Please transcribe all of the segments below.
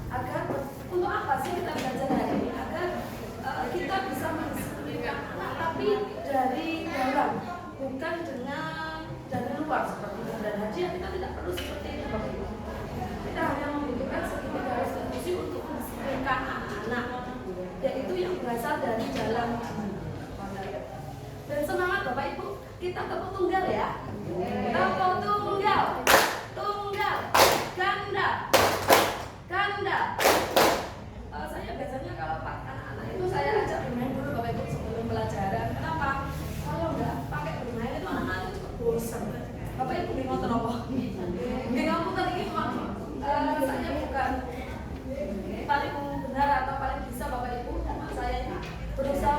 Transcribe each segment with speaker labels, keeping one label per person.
Speaker 1: Agar untuk apa sih kita belajar hari ini? Agar kita bisa mendisiplinkan anak, tapi dari dalam, bukan dari luar seperti itu. Dan haji kita tidak perlu seperti itu, Bapak Ibu. Kita hanya membutuhkan segitiga restitusi untuk mendisiplinkan anak, yaitu yang berasal dari dalam. Dan semangat Bapak Ibu, kita tepuk tunggal ya. Tepuk tunggal, tunggal, ganda, ganda. Saya biasanya kalau anak-anak itu saya ajak bermain dulu Bapak Ibu sebelum pelajaran. Kenapa? Kalau nggak pakai bermain itu anak-anak itu cukup bosan. Bapak Ibu bingung apa? Bingung aku tadi ini saya bukan paling benar atau paling bisa Bapak Ibu, saya berusaha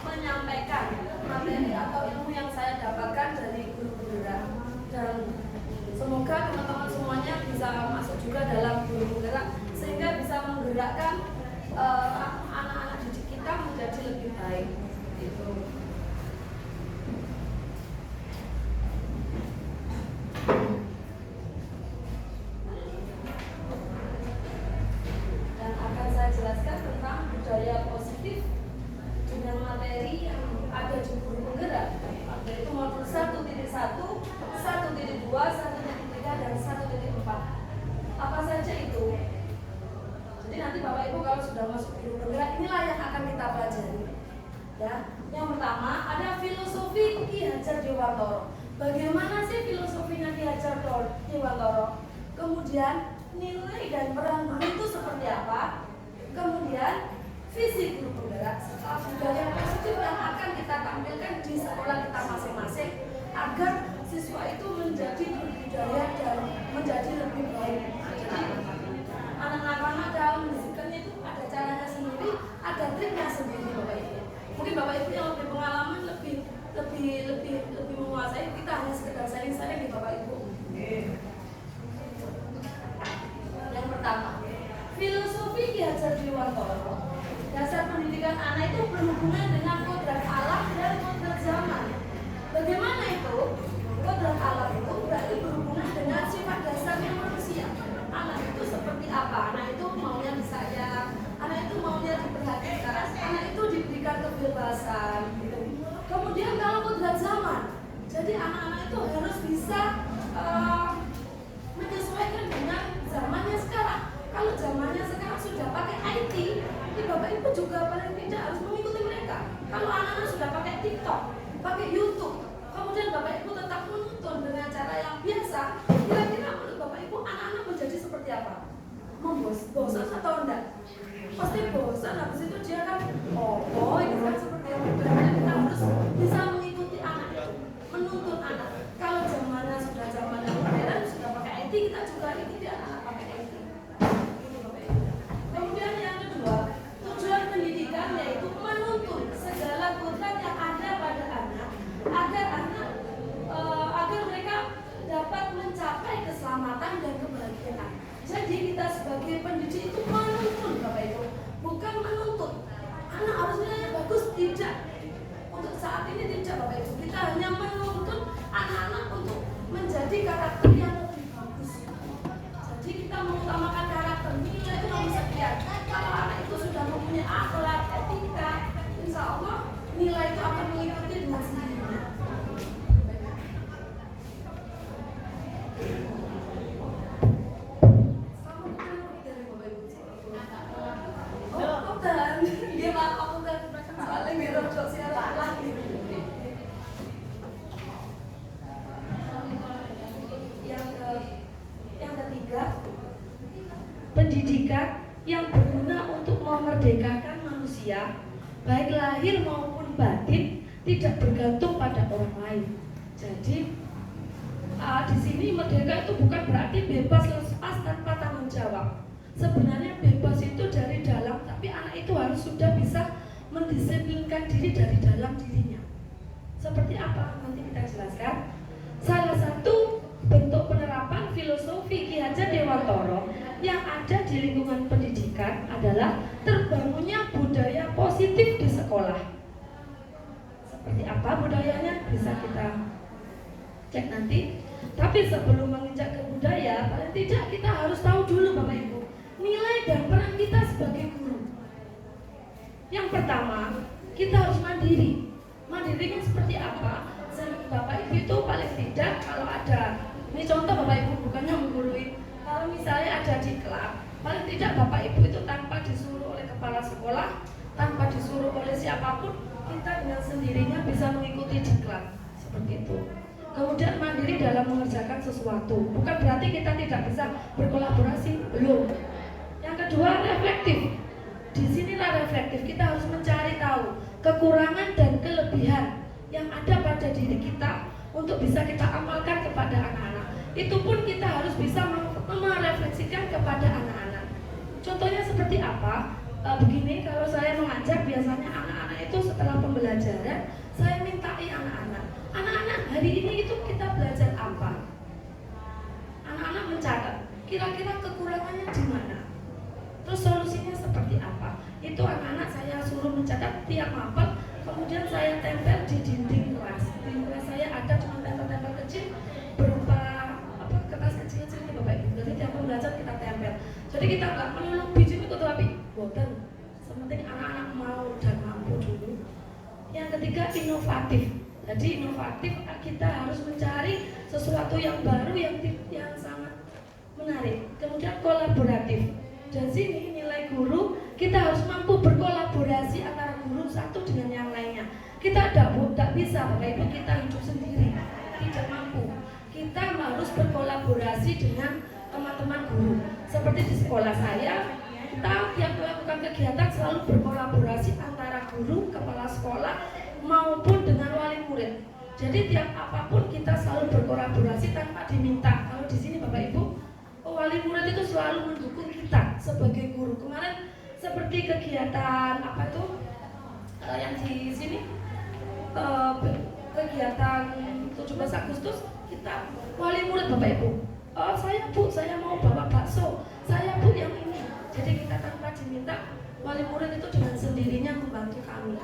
Speaker 1: menyampaikan materi atau ilmu yang saya dapatkan dari guru penggerak, dan semoga teman-teman semuanya bisa masuk juga dalam guru penggerak sehingga bisa menggerakkan anak-anak didik kita menjadi lebih baik. Itu. Dan akan saya jelaskan tentang budaya positif dengan materi yang ada di Kemudian nilai dan peran guru itu seperti apa? Kemudian visi guru penggerak serta budaya positif yang akan kita tampilkan di sekolah kita masing-masing agar siswa itu menjadi berbudaya dan menjadi lebih baik. Jadi anak-anak dalam bisikannya itu ada caranya sendiri, ada triknya sendiri Bapak Ibu. Mungkin Bapak Ibu yang lebih pengalaman, lebih menguasai, kita hanya sekedar sharing-sharing di Bapak Ibu. Yang pertama, filosofi Ki Hajar Dewantara. Dasar pendidikan anak itu berhubungan dengan kodrat alam dan kodrat zaman. Bagaimana itu? Kodrat alam itu berarti berhubungan dengan sifat dasarnya manusia. Anak itu seperti apa? Anak itu maunya disayang, anak itu maunya diperhatikan, anak itu diberikan kebebasan. Gitu. Kemudian kalau kodrat zaman, jadi anak-anak itu harus bisa menyesuaikan dengan zamannya sekarang. Kalau zamannya sekarang sudah pakai IT, Bapak Ibu juga paling tidak harus mengikuti mereka. Kalau anak-anak sudah pakai TikTok, pakai YouTube, kemudian Bapak Ibu tetap menonton dengan cara yang biasa, kira-kira menurut Bapak Ibu anak-anak menjadi seperti apa? Bosan atau enggak? Pasti bosan. Habis itu dia kan, ini kan seperti apa? Berarti kita harus bisa mengikuti anak itu, menuntun anak. Kalau zamannya sudah zamannya modern, sudah pakai IT, kita juga ikuti anak-anak pakai IT. Kemudian yang kedua, tujuan pendidikan yaitu menuntun segala kodrat yang ada pada anak agar mereka dapat mencapai keselamatan dan kebahagiaan. Jadi kita sebagai pendidik itu menuntun Bapak Ibu, bukan menuntut. Anak harus nilainya bagus, tidak. Untuk saat ini tidak Bapak Ibu. Kita hanya menuntun anak-anak untuk menjadi karakter yang lebih bagus. Jadi kita mengutamakan karakter, nilai itu nomor sekian. Kalau anak itu sudah mempunyai akhlak, etika, insya Allah nilai itu akan mengikuti dengan sendirinya. Dia maaf aku kan soalnya biar siapa lagi. Yang ketiga, pendidikan yang berguna untuk memerdekakan manusia, baik lahir maupun batin, tidak bergantung pada orang lain. Jadi di sini merdeka itu bukan berarti bebas lepas tanpa tanggung jawab. Sebenarnya bebas itu dari dalam, tapi anak itu harus sudah bisa mendisiplinkan diri dari dalam dirinya. Seperti apa? Nanti kita jelaskan. Salah satu bentuk penerapan filosofi Ki Hajar Dewantara yang ada di lingkungan pendidikan adalah terbangunnya budaya positif di sekolah. Seperti apa budayanya? Bisa kita cek nanti. Tapi sebelum menginjak ke budaya, paling tidak kita harus tahu dulu Bapak Ibu nilai dan peran kita sebagai guru. Yang pertama, kita harus mandiri. Mandirinya seperti apa? Bapak Ibu itu paling tidak kalau ada, ini contoh Bapak Ibu bukannya menggurui. Kalau misalnya ada di klub, paling tidak Bapak Ibu itu tanpa disuruh oleh kepala sekolah, tanpa disuruh oleh siapapun, kita dengan sendirinya bisa mengikuti di klub. Seperti itu. Kemudian mandiri dalam mengerjakan sesuatu. Bukan berarti kita tidak bisa berkolaborasi, belum. Yang kedua, reflektif. Di sinilah reflektif. Kita harus mencari tahu kekurangan dan kelebihan yang ada pada diri kita untuk bisa kita amalkan kepada anak-anak. Itu pun kita harus bisa merefleksikan kepada anak-anak. Contohnya seperti apa? Begini, kalau saya mengajar biasanya anak-anak itu setelah pembelajaran saya mintai anak-anak. Anak-anak hari ini itu kita belajar apa? Anak-anak mencatat. Kira-kira kekurangannya di mana? Terus solusinya seperti apa? Itu anak-anak saya suruh mencatat tiap mapel. Kemudian saya tempel di dinding kelas. Di kelas saya ada cuma tempel-tempel kecil berupa kertas kecil-kecil ini Bapak Ibu. Jadi tiap pembelajar kita tempel. Jadi kita nggak melulu biji itu tapi boten. Sementing anak-anak mau dan mampu dulu. Yang ketiga, inovatif. Jadi inovatif kita harus mencari sesuatu yang baru yang sangat menarik. Kemudian kolaboratif. Dan sini nilai guru kita harus mampu berkolaborasi antara guru satu dengan yang lainnya. Kita tidak bisa Bapak Ibu kita hidup sendiri, tidak mampu. Kita harus berkolaborasi dengan teman-teman teman-teman guru. Seperti di sekolah saya, kita tiap melakukan kegiatan selalu berkolaborasi antara guru, kepala sekolah maupun dengan wali murid. Jadi tiap apapun kita selalu berkolaborasi tanpa diminta. Kalau di sini Bapak Ibu, wali murid itu selalu mendukung kita sebagai guru. Kemarin seperti kegiatan apa tuh yang di sini kegiatan 17 Agustus kita wali murid Bapak Ibu. Saya mau bawa bakso. Saya Bu yang ini. Jadi kita tanpa diminta, wali murid itu dengan sendirinya membantu kami.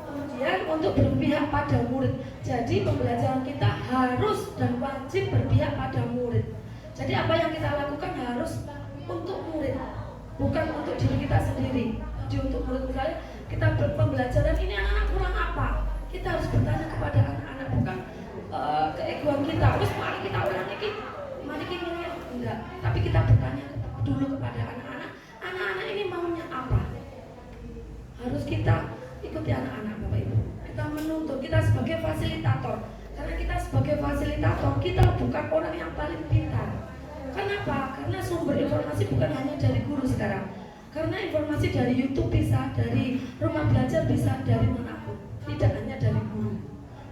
Speaker 1: Kemudian untuk berpihak pada murid. Jadi pembelajaran kita harus dan wajib berpihak pada murid. Jadi apa yang kita lakukan harus untuk murid, bukan untuk diri kita sendiri. Jadi untuk murid, misalnya kita pembelajaran ini anak-anak kurang apa, kita harus bertanya kepada anak-anak, bukan keegoan kita. Terus mari kita ulang ini, enggak. Tapi kita bertanya dulu kepada anak-anak. Anak-anak ini maunya apa? Harus kita ikuti anak-anak Bapak Ibu. Kita menuntut, kita sebagai fasilitator. Karena kita sebagai fasilitator, kita bukan orang yang paling pintar. Kenapa? Karena sumber informasi bukan hanya dari guru sekarang. Karena informasi dari YouTube bisa, dari rumah belajar bisa, dari manapun. Tidak hanya dari guru.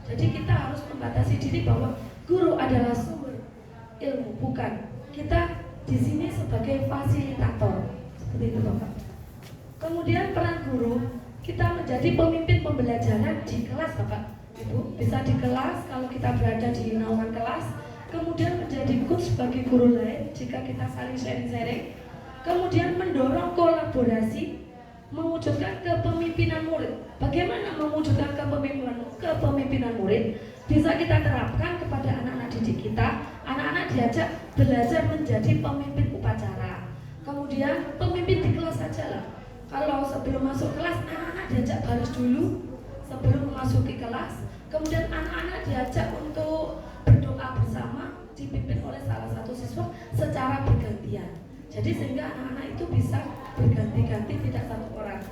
Speaker 1: Jadi kita harus membatasi diri bahwa guru adalah sumber ilmu, bukan. Kita di sini sebagai fasilitator. Seperti itu Bapak. Kemudian peran guru, kita menjadi pemimpin pembelajaran di kelas Bapak Ibu. Bisa di kelas kalau kita berada di naungan kelas. Kemudian menjadi coach bagi guru lain jika kita saling sharing-sharing. Kemudian mendorong kolaborasi, mewujudkan kepemimpinan murid. Bagaimana mewujudkan kepemimpinan murid? Bisa kita terapkan kepada anak-anak didik kita. Anak-anak diajak belajar menjadi pemimpin upacara. Kemudian pemimpin di kelas saja lah. Kalau sebelum masuk kelas, anak-anak diajak baris dulu sebelum memasuki kelas. Kemudian anak-anak diajak untuk berdoa bersama, dipimpin oleh salah satu siswa secara bergantian. Jadi sehingga anak-anak itu bisa berganti-ganti, tidak satu orang.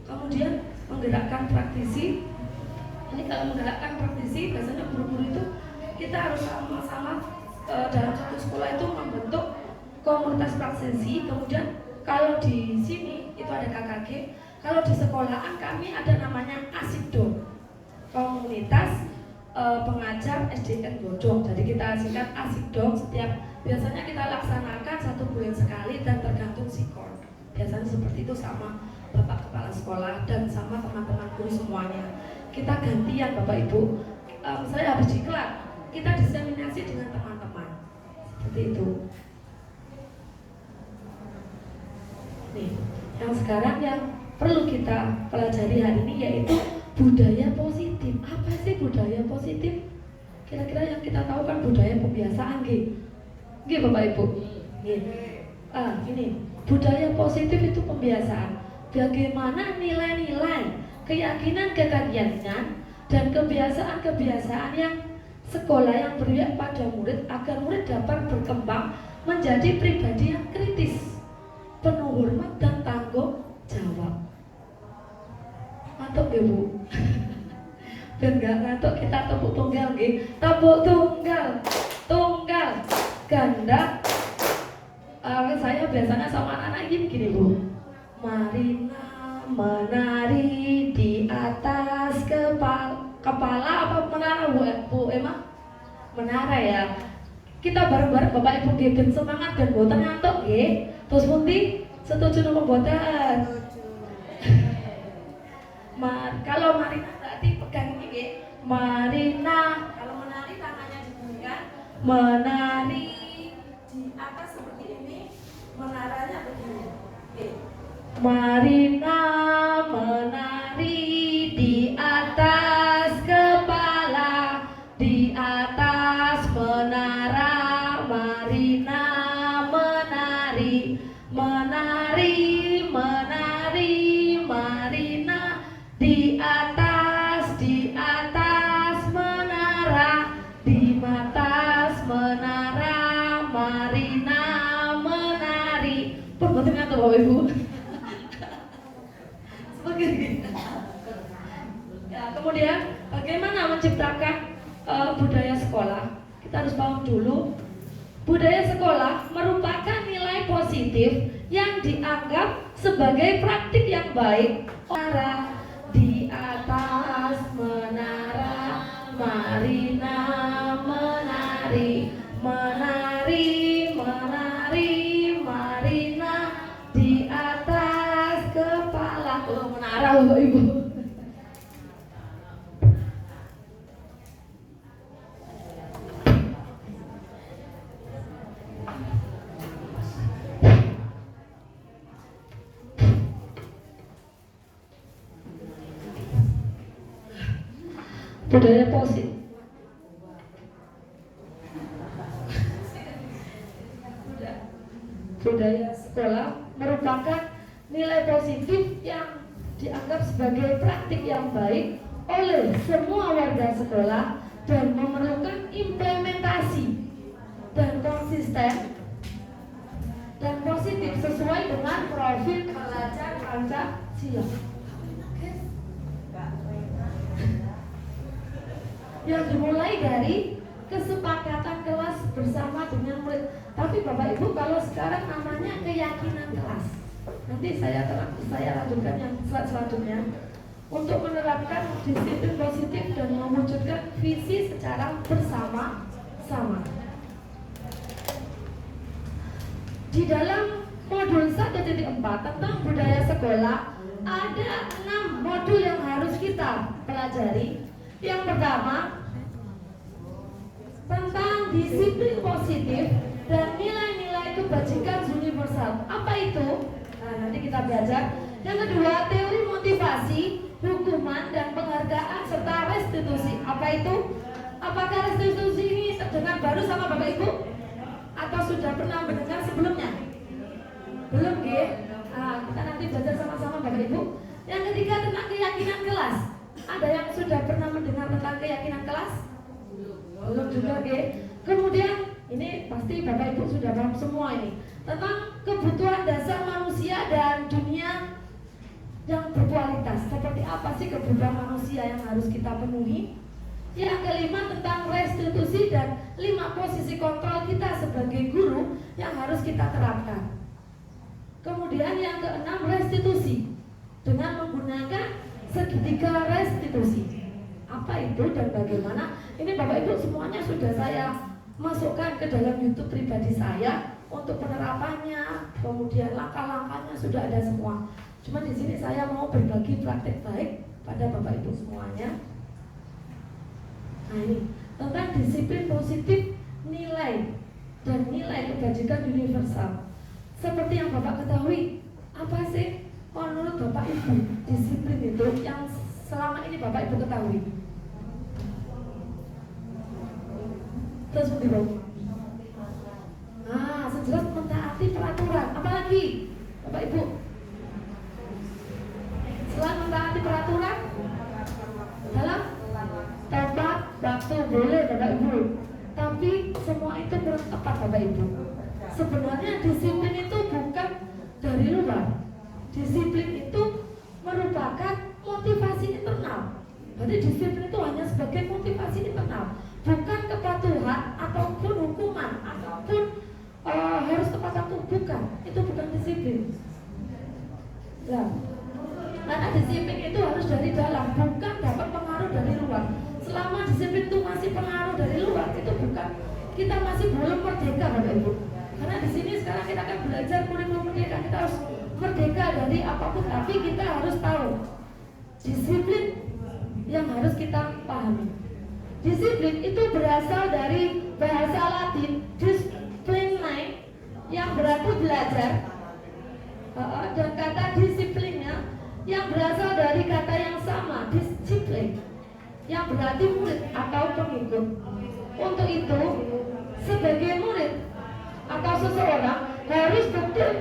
Speaker 1: Kemudian menggerakkan praktisi. Ini kalau menggerakkan praktisi, biasanya guru-guru itu kita harus sama-sama dalam satu sekolah itu membentuk komunitas praktisi. Kemudian kalau di sini itu ada KKG. Kalau di sekolahan kami ada namanya Asikdo, komunitas pengajar SDN Bodong. Jadi kita singkat Asikdo. Biasanya kita laksanakan 1 bulan sekali dan tergantung sikon. Biasanya seperti itu sama Bapak Kepala Sekolah dan sama teman-teman guru semuanya. Kita gantian Bapak Ibu. Saya habis diklat, kita diseminasi dengan teman-teman. Seperti itu. Nih, yang sekarang yang perlu kita pelajari hari ini yaitu budaya positif. Apa sih budaya positif? Kira-kira yang kita tahu kan budaya pembiasaan, nggih Bapak Ibu. Ini budaya positif itu pembiasaan. Bagaimana nilai-nilai, keyakinan-keyakinan dan kebiasaan-kebiasaan yang sekolah yang berpihak pada murid agar murid dapat berkembang menjadi pribadi yang kritis, penuh hormat dan tanggung jawab. Mantap ya Bu. Dan gak ngantuk kita tepuk tunggal nggih. Tepuk tunggal. Tunggal ganda. Saya biasanya sama anak-anak gini Bu. Marina menari di atas kepala apa menara Bu Emma? Menara ya. Kita bareng-bareng Bapak Ibu nggih semangat dan boten ngantuk nggih. Terus pundi? Setuju napa boten? Kalau Marina berarti pegang ini nggih. Marina, kalau menari tangannya dibunyikan. Menari di atas seperti ini. Menaranya begini. Oke. Marina menari di atas kepala, di atas menara. Marina menari, menari, menari, Marina di atas menara, di atas menara, Marina menari. Perbuatan ngantuk Bapak Ibu. Ya, kemudian bagaimana menciptakan budaya sekolah? Kita harus paham dulu budaya sekolah merupakan nilai positif yang dianggap sebagai praktik yang baik. Menara di atas menara, Marina menari, menari, menari, Marina di atas kepala. Oh, menara Bapak Ibu. Budaya positif. Budaya sekolah merupakan nilai positif yang dianggap sebagai praktik yang baik oleh semua warga sekolah dan memerlukan implementasi dan konsisten dan positif sesuai dengan profil pelajar Pancasila yang dimulai dari kesepakatan kelas bersama dengan murid. Tapi Bapak Ibu, kalau sekarang namanya keyakinan kelas. Nanti saya lanjutkan yang selanjutnya untuk menerapkan disiplin positif dan mewujudkan visi secara bersama-sama. Di dalam modul 1.4 tentang budaya sekolah ada 6 modul yang harus kita pelajari. Yang pertama tentang disiplin positif dan nilai-nilai kebajikan universal. Apa itu? Nah, nanti kita belajar. Yang kedua, teori motivasi, hukuman dan penghargaan serta restitusi. Apa itu? Apakah restitusi ini terdengar baru sama Bapak Ibu? Atau sudah pernah mendengar sebelumnya? Belum, ya? Nah, kita nanti belajar sama-sama Bapak Ibu. Yang ketiga tentang keyakinan kelas. Ada yang sudah pernah mendengar tentang keyakinan kelas? Belum juga, oke. Kemudian ini pasti Bapak Ibu sudah paham semua ini tentang kebutuhan dasar manusia dan dunia yang berkualitas. Seperti apa sih kebutuhan manusia yang harus kita penuhi? Yang kelima tentang restitusi dan 5 posisi kontrol kita sebagai guru yang harus kita terapkan. Kemudian yang keenam restitusi dengan menggunakan segitiga restitusi. Apa itu dan bagaimana? Ini Bapak Ibu semuanya sudah saya masukkan ke dalam YouTube pribadi saya untuk penerapannya, kemudian langkah-langkahnya sudah ada semua. Cuma di sini saya mau berbagi praktek baik pada Bapak Ibu semuanya. Nah, ini tentang disiplin positif, nilai dan nilai kebajikan universal. Seperti yang Bapak ketahui, apa sih menurut Bapak Ibu disiplin itu yang selama ini Bapak Ibu ketahui? Terus dibawa. Nah, sejelas mentaati peraturan. Apalagi Bapak Ibu? Selain mentaati peraturan dalam tepat waktu boleh Bapak Ibu. Tapi semua itu kurang tepat Bapak Ibu. Sebenarnya disiplin itu bukan dari luar. Disiplin itu merupakan motivasi internal. Jadi disiplin itu hanya sebagai motivasi internal, bukan kepatuhan ataupun hukuman ataupun harus tepat waktu, bukan. Itu bukan disiplin. Nah, karena disiplin itu harus dari dalam, bukan dapat pengaruh dari luar. Selama disiplin itu masih pengaruh dari luar, itu bukan, kita masih belum merdeka Bapak Ibu. Karena di sini sekarang kita akan belajar kurikulum merdeka, kita harus merdeka dari apapun, tapi kita harus tahu disiplin yang harus kita pahami. Disiplin itu berasal dari bahasa Latin discipline yang berarti belajar, dan kata disiplinnya yang berasal dari kata yang sama, disiplin, yang berarti murid atau pengikut. Untuk itu, sebagai murid atau seseorang harus betul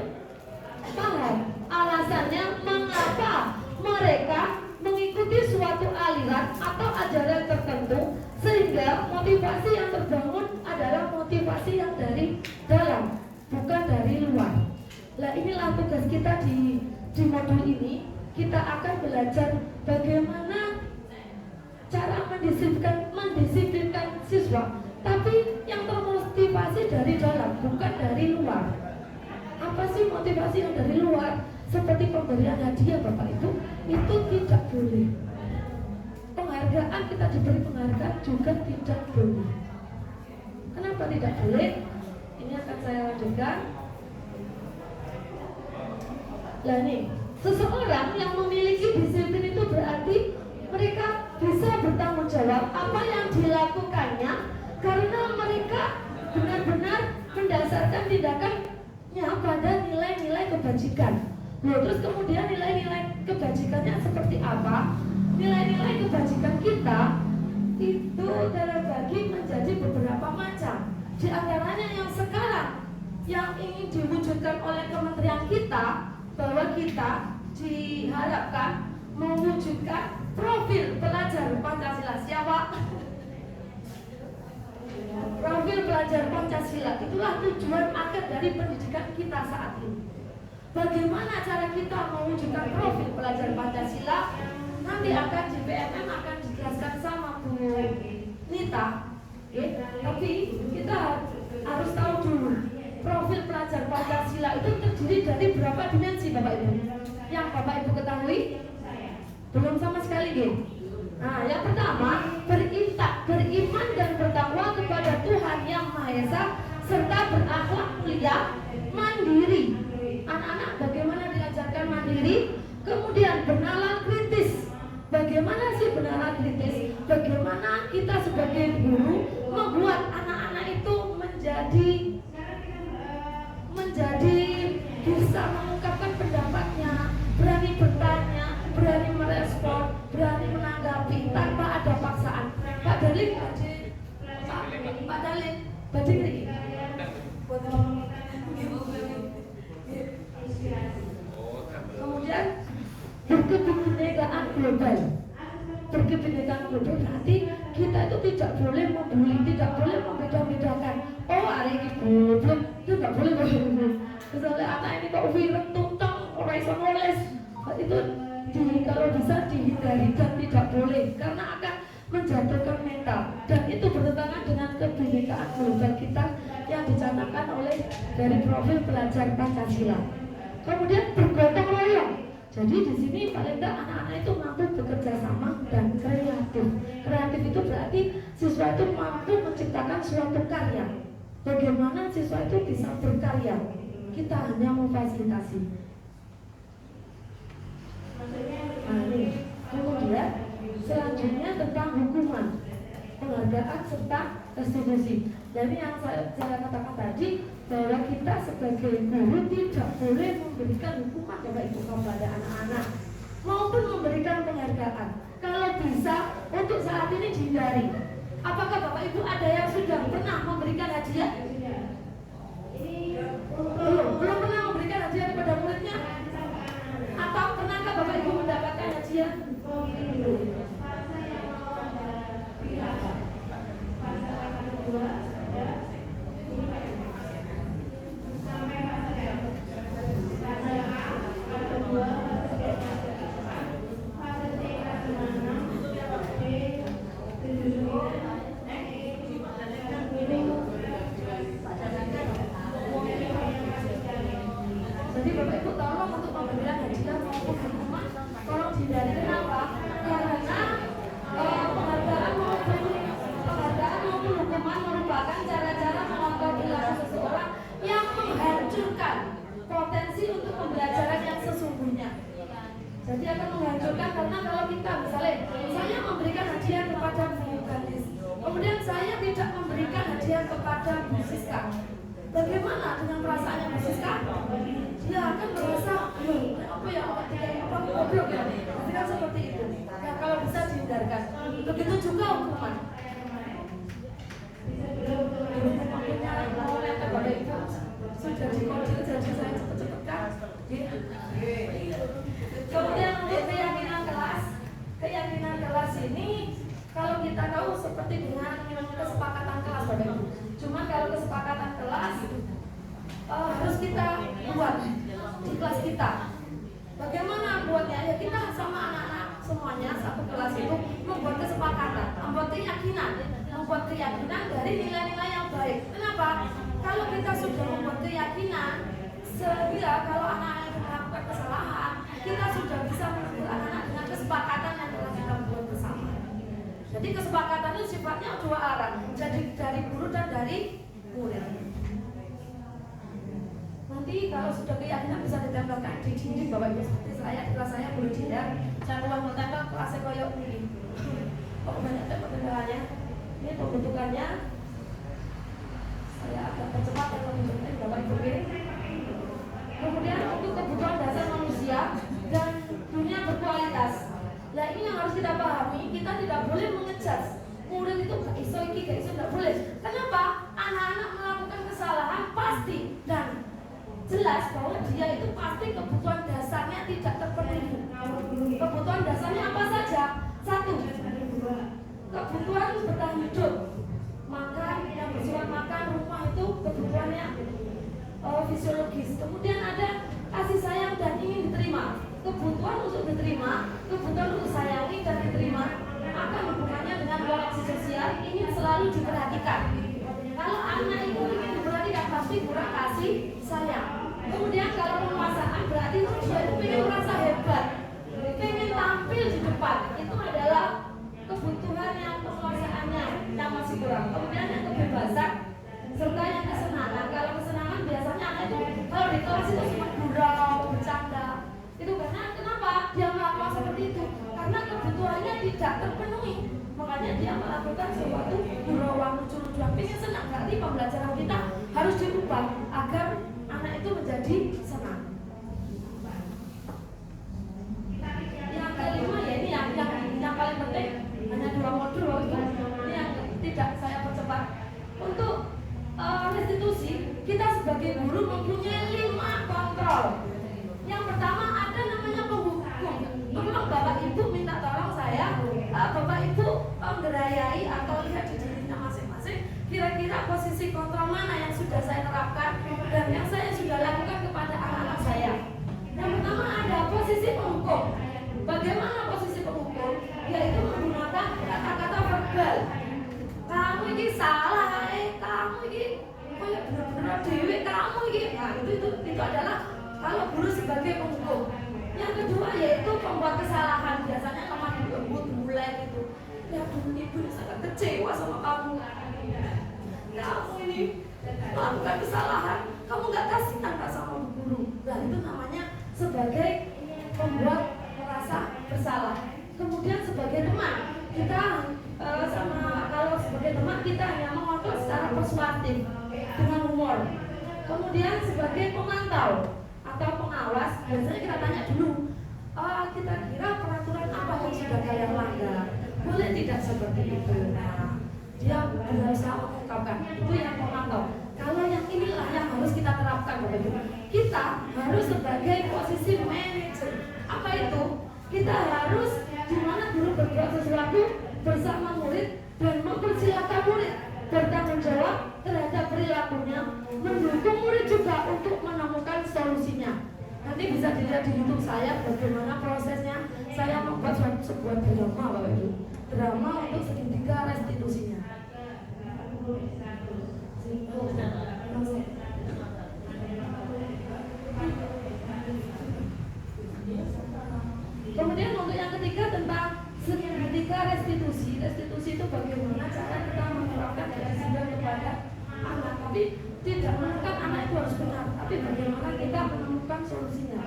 Speaker 1: paham alasannya mengapa mereka mengikuti suatu aliran atau ajaran tertentu, sehingga motivasi yang terbangun adalah motivasi yang dari dalam, bukan dari luar. Nah, inilah tugas kita di modul ini. Kita akan belajar bagaimana cara mendisiplinkan siswa, tapi yang termotivasi motivasi dari dalam, bukan dari luar. Apa sih motivasi yang dari luar? Seperti pemberian hadiah Bapak Ibu, itu tidak boleh. Penghargaan, kita diberi penghargaan juga tidak boleh. Kenapa tidak boleh? Ini akan saya lanjutkan. Lah nih, seseorang yang memiliki disiplin itu berarti mereka bisa bertanggung jawab apa yang dilakukannya, karena mereka benar-benar mendasarkan tindakannya pada nilai-nilai kebajikan. Loh, terus kemudian nilai-nilai kebajikannya seperti apa? Nilai-nilai kebajikan kita itu terbagi menjadi beberapa macam. Di antaranya yang sekarang yang ingin diwujudkan oleh kementerian kita, bahwa kita diharapkan mewujudkan profil pelajar Pancasila. Siapa? Profil pelajar Pancasila. Itulah tujuan akhir dari pendidikan kita saat ini. Bagaimana cara kita mewujudkan profil pelajar Pancasila? Nanti akan di PMM akan dijelaskan sama Bu Nita. Tapi kita harus tahu dulu, profil pelajar Pancasila itu terdiri dari berapa dimensi Bapak Ibu? Yang Bapak Ibu ketahui? Belum sama sekali gitu. Nah, yang pertama, beriman dan bertakwa kepada Tuhan Yang Maha Esa serta berakhlak mulia, mandiri. Anak-anak bagaimana diajarkan mandiri? Kemudian bernalar kritis. Bagaimana sih bernalar kritis? Bagaimana kita sebagai guru membuat anak-anak itu menjadi bisa mengungkapkan pendapatnya, berani bertanya, berani merespon, berani menanggapi tanpa ada paksaan. Pak Dalin, Pak Dalin, Bading ini. Kemudian berkebinekaan global. Berkebinekaan global berarti kita itu tidak boleh membuli, tidak boleh membeda-bedakan. Oh, hari ini belum, itu tidak boleh. Misalnya anak ini kok wireng tuntang, orang iso nulis, itu kalau bisa dihindari dan tidak boleh, karena akan menjatuhkan mental. Dan itu bertentangan dengan kebinekaan global kita yang dicanangkan oleh dari profil pelajar Pancasila. Kemudian bergotong royong. Jadi di sini paling tidak anak-anak itu mampu bekerja sama dan kreatif. Kreatif itu berarti siswa itu mampu menciptakan suatu karya. Bagaimana siswa itu bisa berkarya? Kita hanya memfasilitasi. Nah, ini. Kemudian selanjutnya tentang hukuman, penghargaan serta restitusi. Jadi yang saya katakan tadi, bahwa kita sebagai guru tidak boleh memberikan hukuman Bapak Ibu kepada anak-anak maupun memberikan penghargaan. Kalau bisa untuk saat ini dihindari. Apakah Bapak Ibu ada yang sudah pernah memberikan hadiah? Belum pernah memberikan hadiah kepada muridnya? Atau pernahkah Bapak Ibu mendapatkan hadiah? Jadi Bapak Ibu tolong untuk pemberian hadiah maupun hukuman tolong dihindari. Kenapa? Karena penghargaan maupun hukuman merupakan cara-cara mengontrol perilaku seseorang yang menghancurkan potensi untuk pembelajaran yang sesungguhnya. Jadi akan menghancurkan, karena kalau kita misalnya saya memberikan hadiah kepada Bu Gadis, kemudian saya tidak memberikan hadiah kepada Bu Siska, bagaimana dengan perasaannya Bu Siska? Dia akan merasa, apa ya, goblok ya, nanti kan seperti itu. Nah, kalau bisa dihindarkan. Begitu juga hukuman. Makanya mau lihat Bapak Ibu sudah dikodil, jadi saya cepet-cepet kan. Kemudian untuk keyakinan kelas ini, kalau kita tahu seperti dengan kesepakatan kelas Bapak Ibu. Cuma kalau kesepakatan kelas harus kita buat di kelas kita. Bagaimana buatnya? Ya kita sama anak-anak semuanya satu kelas itu membuat kesepakatan, membuat keyakinan dari nilai-nilai yang baik. Kenapa? Kenapa? Kalau kita sudah membuat keyakinan, sehingga kalau anak-anak itu melakukan kesalahan, kita sudah bisa menegur anak-anak dengan kesepakatan yang telah kita buat bersama. Jadi kesepakatan itu sifatnya dua arah, jadi dari guru dan dari murid. Nanti kalau sudah keyakinan bisa ditempelkan di dinding Bapak Ibu, seperti saya di kelas saya boleh dilihat, saya keluar mentempel kelasnya koyok ini. Kok banyak tempel-tempelannya? Ini pembentukannya. Saya agak percepat kalau menunjukkan Bapak Ibu ini. Kemudian untuk kebutuhan dasar manusia dan dunia berkualitas. Nah ini yang harus kita pahami, kita tidak boleh mengejudge murid itu gak iso iki, gak iso, tidak boleh. Kenapa? Anak-anak melakukan kesalahan pasti dan jelas bahwa dia itu pasti kebutuhan dasarnya tidak terpenuhi. Kebutuhan dasarnya apa saja? Satu, kebutuhan bertahan hidup, makan, yang bersifat makan, rumah itu kebutuhannya fisiologis. Kemudian ada kasih sayang dan ingin diterima. Kebutuhan untuk diterima, kebutuhan untuk sayangi dan diterima akan hubungannya dengan relasi sosial ingin selalu diperhatikan. Kalau anak itu ingin diperhatikan pasti kurang kasih sayang. Kemudian kalau pemasangan berarti dia itu ingin merasa hebat, ingin tampil di depan. Itu adalah kebutuhan yang penguasaannya yang masih kurang. Kemudian yang kebebasan serta yang kesenangan. Kalau kesenangan biasanya anak itu kalau di kelas itu cuma gurau, bercanda. Itu karena kenapa dia melakukan seperti itu? Karena kebutuhannya tidak terpenuhi. Makanya dia melakukan sesuatu gurauan, lucu-lucuan. Pengen senang, berarti pembelajaran kita harus dirubah agar anak itu menjadi senang. Yang kelima ya ini yang paling penting, hanya 2 modul itu. Ini yang tidak saya percepat. Untuk restitusi, kita sebagai guru mempunyai 5 kontrol. Yang pertama ada namanya penghukum. Tolong Bapak Ibu minta tolong saya, Bapak Ibu menggerayai atau lihat di dirinya masing-masing. Kira-kira posisi kontrol mana yang sudah saya terapkan dan yang saya sudah lakukan kepada anak-anak saya. Yang pertama ada posisi penghukum. Bagaimana posisi penghukum? Yaitu menggunakan kata-kata verbal. Kamu ini salah, kamu ini benar-benar dewe, kamu ini. Nah itu adalah kalau guru sebagai penghukum. Yang kedua yaitu pembuat kesalahan. Biasanya teman lembut mulai gitu. Ya dulu ibu sangat kecewa sama kamu. Kamu ini melakukan kesalahan. Kamu gak kasihan gak sama guru. Nah itu namanya sebagai pembuat merasa bersalah. Kemudian sebagai teman kita kalau sebagai teman kita hanya mengontrol secara persuasif dengan humor. Kemudian sebagai pemantau atau pengawas, biasanya kita tanya dulu, kita kira peraturan apa yang sudah kalian langgar, boleh tidak seperti itu. Nah, dia berusaha mengungkapkan, itu yang pemantau. Kalau yang inilah yang harus kita terapkan, Bapak Ibu. Kita harus sebagai posisi manajer. Apa itu? Kita harus di mana guru berbuat sesuatu bersama murid dan mempersilakan murid bertanggung jawab terhadap perilakunya, mendukung murid juga untuk menemukan solusinya. Nanti bisa dilihat di YouTube saya bagaimana prosesnya saya membuat sebuah drama, Bapak Ibu. Drama untuk segitiga restitusinya. Kemudian untuk yang ketiga tentang segitiga restitusi. Restitusi itu bagaimana cara kita menerapkan disiplin kepada anak, tapi tidak menekan anak itu harus benar, tapi bagaimana kita menemukan solusinya.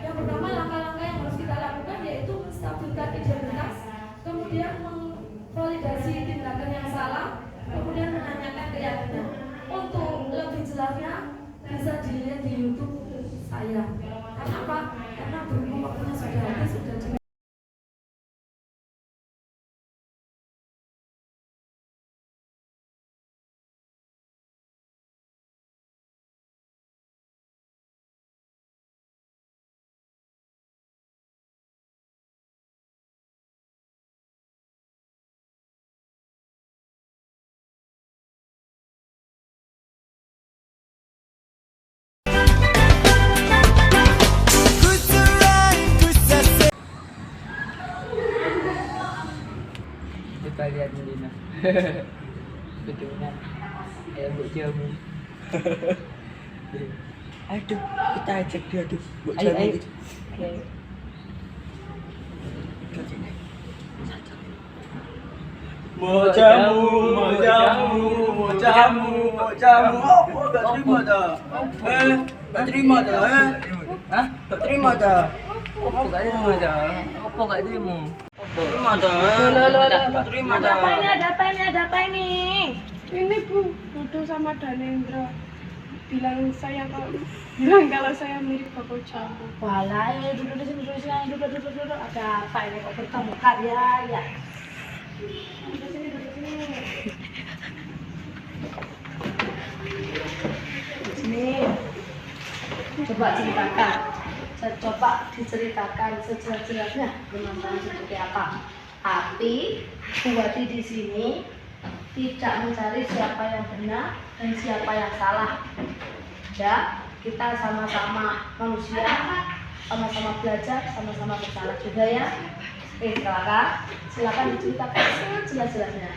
Speaker 1: Yang pertama langkah-langkah yang harus kita lakukan yaitu menstabilkan identitas, kemudian mengvalidasi tindakan yang salah, kemudian menanyakan keyakinan. Untuk lebih jelasnya bisa dilihat di YouTube saya. Karena apa? Karena berhubung waktunya sudah habis, sudah
Speaker 2: kita lihat dulu nah. Betulnya ya kayak buat jamu.
Speaker 3: Aduh, kita ajak dia tuh buat
Speaker 2: Ayo,
Speaker 3: jamu
Speaker 2: ayo.
Speaker 3: gitu.
Speaker 2: Ayo.
Speaker 3: Mau jamu, mau jamu, mau jamu, mau jamu. Apa gak terima dah? Gak terima dah,
Speaker 2: Hah?
Speaker 3: Gak terima dah.
Speaker 2: Apa gak terima dah? Apa gak terima? Apa?
Speaker 3: Terima dah. Gak terima dah.
Speaker 1: Ada apa ini? Ada apa ini? Ada apa ini?
Speaker 4: Ini Bu, Dodo sama Danendra bilang kalau saya mirip Bapak Jamu.
Speaker 1: Walai, duduk di sini, duduk di sini, duduk. Ada apa ini? Kok bertemu karya ya? Duduk sini, duduk sini. Duduk sini. Coba ceritakan. Coba diceritakan sejelas-jelasnya permasalahan seperti apa. Tapi Buati di sini tidak mencari siapa yang benar dan siapa yang salah. Ya, kita sama-sama manusia, sama-sama belajar, sama-sama bersalah juga ya. Oke, silakan diceritakan sejelas-jelasnya.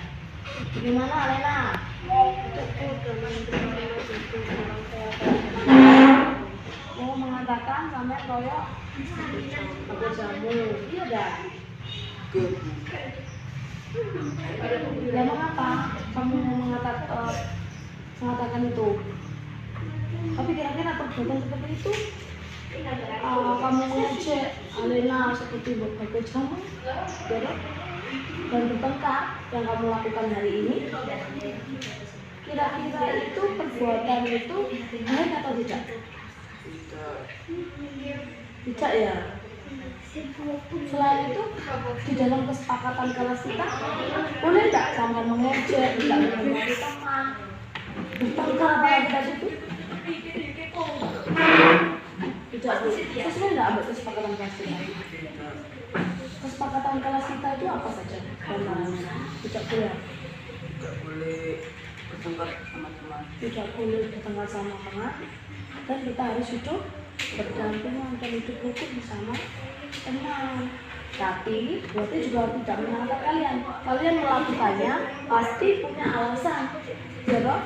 Speaker 1: Gimana Alena? Mau mengatakan sama koyok aku jamu, iya dah. Ya mengapa kamu mengatakan itu? Tapi kira-kira perbuatan seperti itu kamu mengejek Alena seperti bagai jamu, ya dong? Dan bertengkar yang kamu lakukan hari ini, kira-kira itu perbuatan itu baik atau tidak? Tidak ya. Selain itu, di dalam kesepakatan kelas kita, boleh tidak sampai mengejek, tidak menghormati teman, bertengkar apalagi tadi itu? Tidak bu. Sesuai nggak ambil kesepakatan kelas kita? Kesepakatan kelas kita itu apa saja? Tidak boleh.
Speaker 3: Gak boleh bertengkar sama teman.
Speaker 1: Tidak boleh bertengkar sama teman. Dan kita harus hidup berdampingan dan hidup rukun bersama teman. Tapi berarti juga tidak menyalahkan kalian. Kalian melakukannya pasti punya alasan, ya toh?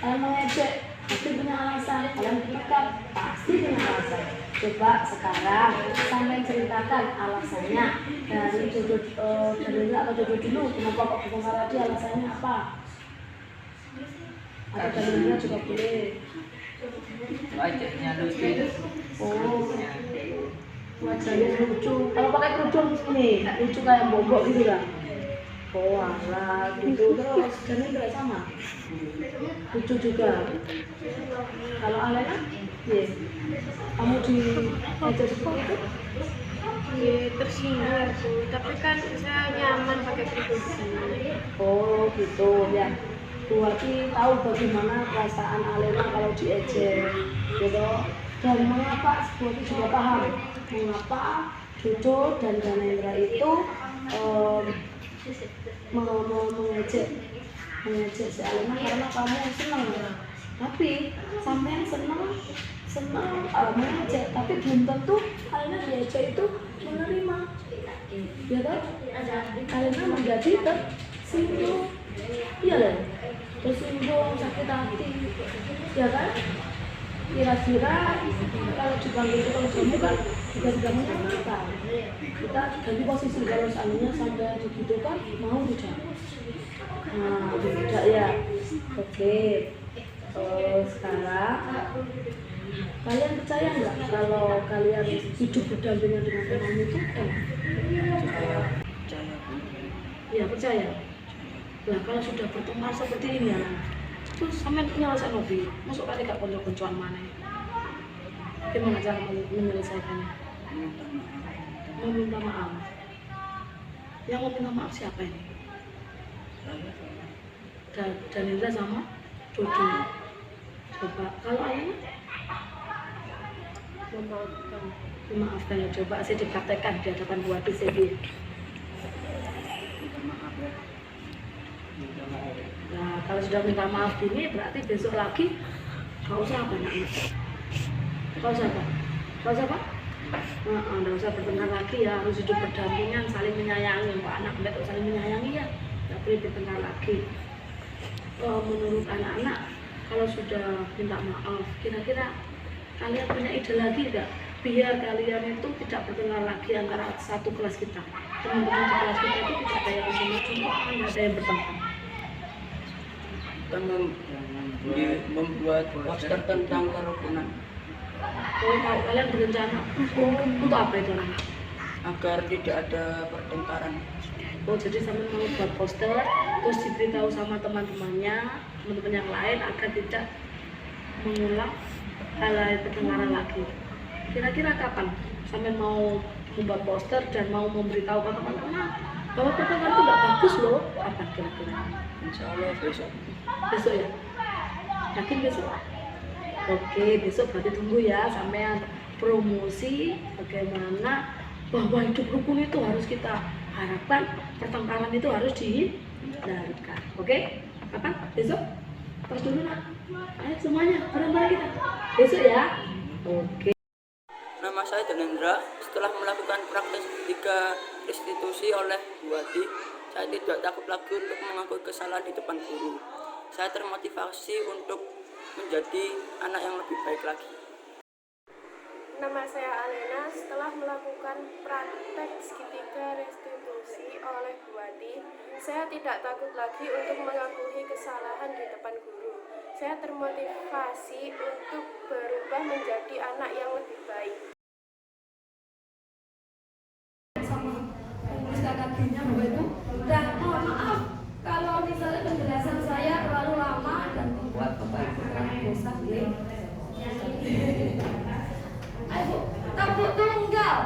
Speaker 1: Kalian mengejek pasti punya alasan. Kalian bertekad pasti punya alasan. Coba sekarang sampai ceritakan alasannya dari jodoh atau jodoh dulu. Kenapa kok bertengkar tadi? Alasannya apa? Atau dalilnya juga boleh.
Speaker 2: Wajahnya lucu.
Speaker 1: Oh, wajahnya lucu. Kalau pakai kerudung ini lucu kayak bobok gitu kan? Oh, alah, gitu terus. Dan ini juga sama. Lucu juga. Kalau Alena, iya. Kamu di aja seperti itu?
Speaker 4: Ya, tersinggung Bu, tapi kan saya nyaman pakai kerudung.
Speaker 1: Oh, gitu ya. Buati tahu bagaimana perasaan Alena kalau diejek, gitu. Dan mengapa Buati juga paham mengapa Jojo dan Danendra itu mengejek si Alena karena kamu senang. Tapi sampai senang mengejek, tapi belum tentu Alena diejek itu menerima, ya kan? Alena menjadi tersinggung, iya loh. Tersinggung, sakit hati, ya kan? Kira-kira kalau dipanggil tukang jamu kan juga tidak menyamakan. Kita ganti posisi, kalau seandainya sampai begitu kan mau tidak? Nah, tidak ya. Oke. Sekarang kalian percaya nggak kalau kalian hidup berdampingan dengan teman itu?
Speaker 3: Percaya.
Speaker 1: Ya percaya. Nah kalau sudah bertengkar seperti ini ya, terus sampai nyelesaikan hobi, masuk kali gak konco-koncoan mana? Gimana cara menyelesaikannya? Meminta maaf. Yang mau minta maaf siapa ini? Danendra sama Dodo. Coba kalau Alena? Memaafkan ya, coba saya dipraktekkan di hadapan Buati sendiri. Nah, kalau sudah minta maaf gini, berarti besok lagi nggak usah apa nak? Nggak usah apa? Nggak usah apa? Nggak usah bertengkar lagi ya, harus hidup berdampingan, saling menyayangi. Wah, anak betul saling menyayangi ya, nggak boleh bertengkar lagi. menurut anak-anak kalau sudah minta maaf, kira-kira kalian punya ide lagi nggak biar kalian itu tidak bertengkar lagi antara satu kelas kita, teman-teman di kelas kita itu tidak ada yang macam-macam, tidak ada yang bertengkar.
Speaker 3: Kita membuat poster tentang kerukunan
Speaker 1: Oh, kalau kalian berencana untuk apa itu anak?
Speaker 3: agar tidak ada pertengkaran.
Speaker 1: Oh, jadi sampai mau buat poster, terus diberitahu sama teman-temannya, teman-teman yang lain agar tidak mengulang hal-hal pertengkaran lagi. Kira-kira kapan sampai mau membuat poster dan mau memberitahu ke teman-teman bahwa pertengkaran itu nggak bagus loh? Kapan kira-kira?
Speaker 3: Insya Allah besok.
Speaker 1: Besok ya? Yakin besok? Oke, besok berarti tunggu ya sampai promosi bagaimana bahwa hidup rukun itu harus kita harapkan, pertengkaran itu harus dihindarkan. Oke? Kapan? Besok? Tos dulu nak. Ayo semuanya, bareng-bareng kita. Besok ya. Oke.
Speaker 3: Nama saya Danendra. Setelah melakukan praktek 3 restitusi oleh Bu Wati, saya tidak takut lagi untuk mengakui kesalahan di depan guru. Saya termotivasi untuk menjadi anak yang lebih baik lagi.
Speaker 4: Nama saya Alena. Setelah melakukan praktek segitiga restitusi oleh Bu Wati, saya tidak takut lagi untuk mengakui kesalahan di depan guru. Saya termotivasi untuk berubah menjadi anak yang lebih baik.
Speaker 1: Sama pengurus KKG-nya Bapak Ibu. Dan mohon maaf kalau misalnya penjelasan saya terlalu lama dan membuat Bapak Ibu terlalu bosan. Ayo Bu, tepuk tunggal.